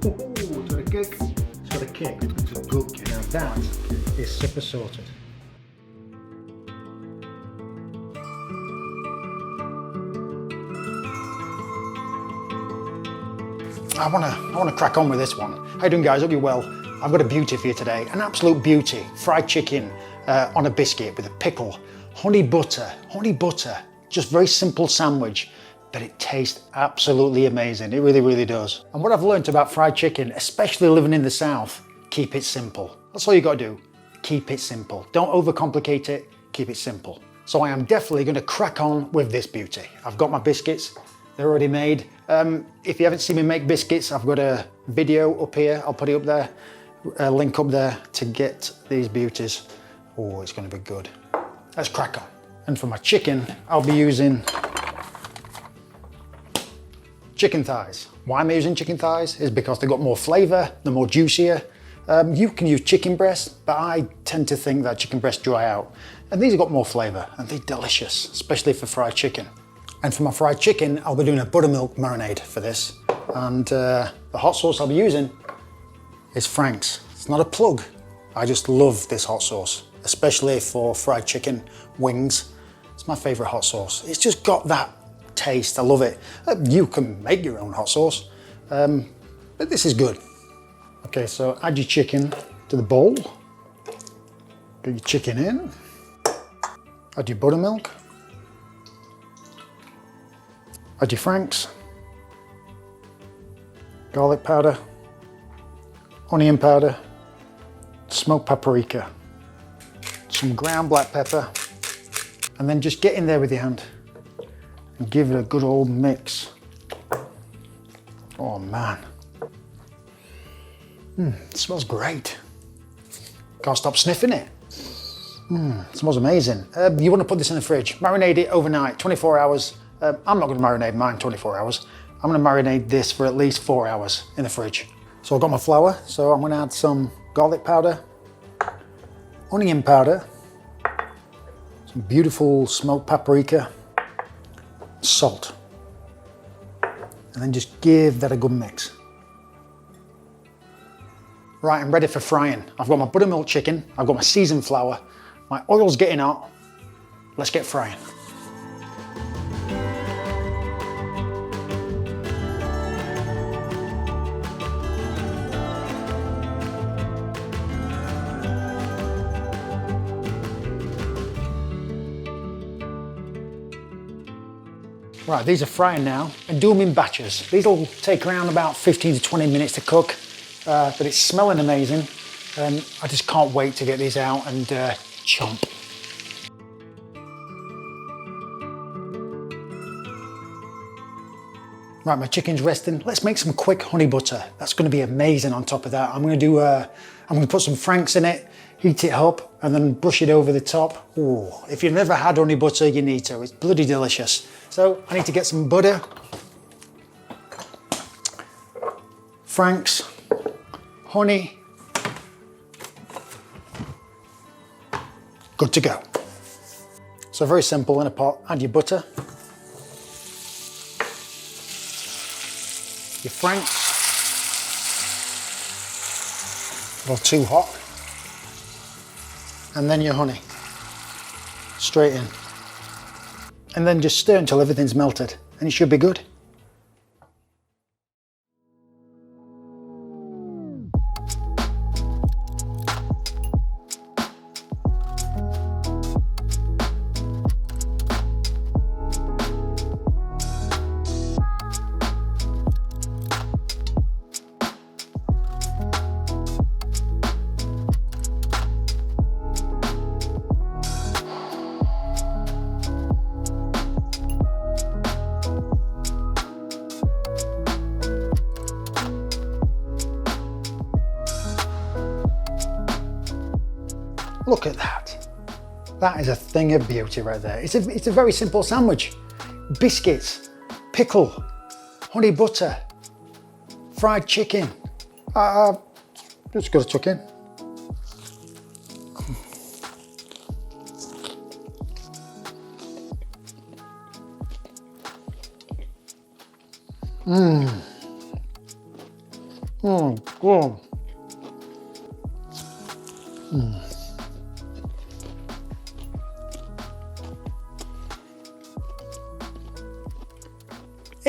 It's got a kick. It's got a kick. It's a good kick. Now that is super sorted. I wanna crack on with this one. How you doing, guys? Hope you're well. I've got a beauty for you today. An absolute beauty. Fried chicken on a biscuit with a pickle, honey butter. Just very simple sandwich, but it tastes absolutely amazing. It really, really does. And what I've learned about fried chicken, especially living in the South, keep it simple. That's all you gotta do. Keep it simple. Don't overcomplicate it. Keep it simple. So I am definitely gonna crack on with this beauty. I've got my biscuits. They're already made. If you haven't seen me make biscuits, I've got a video up here. I'll put it up there, a link up there to get these beauties. Oh, it's gonna be good. Let's crack on. And for my chicken, I'll be using chicken thighs. Why am I using chicken thighs? Is because they've got more flavor, they're more juicier. You can use chicken breasts, but I tend to think that chicken breasts dry out. And these have got more flavor and they're delicious, especially for fried chicken. And for my fried chicken, I'll be doing a buttermilk marinade for this. And the hot sauce I'll be using is Frank's. It's not a plug. I just love this hot sauce, especially for fried chicken wings. It's my favorite hot sauce. It's just got that taste. I love it. You can make your own hot sauce, but this is good. Okay, so add your chicken to the bowl. Get your chicken in. Add your buttermilk. Add your Frank's, garlic powder, onion powder, smoked paprika, some ground black pepper, and then just get in there with your hand and give it a good old mix. Oh man, it smells great. Can't stop sniffing it. It smells amazing. You want to put this in the fridge, marinate it overnight, 24 hours. I'm not going to marinate mine 24 hours. I'm going to marinate this for at least 4 hours in the fridge. So I've got my flour, so I'm going to add some garlic powder, onion powder, some beautiful smoked paprika, salt, and then just give that a good mix. Right, I'm ready for frying. I've got my buttermilk chicken, I've got my seasoned flour, my oil's getting hot. Let's get frying. Right, these are frying now, and do them in batches. These will take around about 15 to 20 minutes to cook, but it's smelling amazing. I just can't wait to get these out and chomp. Right, my chicken's resting. Let's make some quick honey butter. That's gonna be amazing on top of that. I'm gonna put some Frank's in it, heat it up, and then brush it over the top. Ooh, if you've never had honey butter, you need to. It's bloody delicious. So I need to get some butter, Frank's, honey. Good to go. So very simple in a pot. Add your butter, your Frank's, not too hot, and then your honey, straight in. And then just stir until everything's melted, and it should be good. Look at that. That is a thing of beauty right there. It's a very simple sandwich. Biscuits, pickle, honey butter, fried chicken. Just got to tuck in. Good.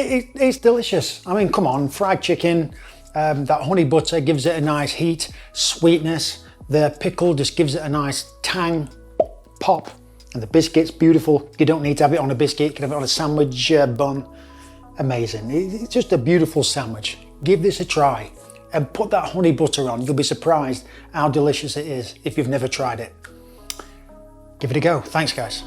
It's delicious. I mean, come on, fried chicken, that honey butter gives it a nice heat, sweetness. The pickle just gives it a nice tang, pop. And the biscuit's beautiful. You don't need to have it on a biscuit, you can have it on a sandwich bun. Amazing. It's just a beautiful sandwich. Give this a try and put that honey butter on. You'll be surprised how delicious it is if you've never tried it. Give it a go. Thanks, guys.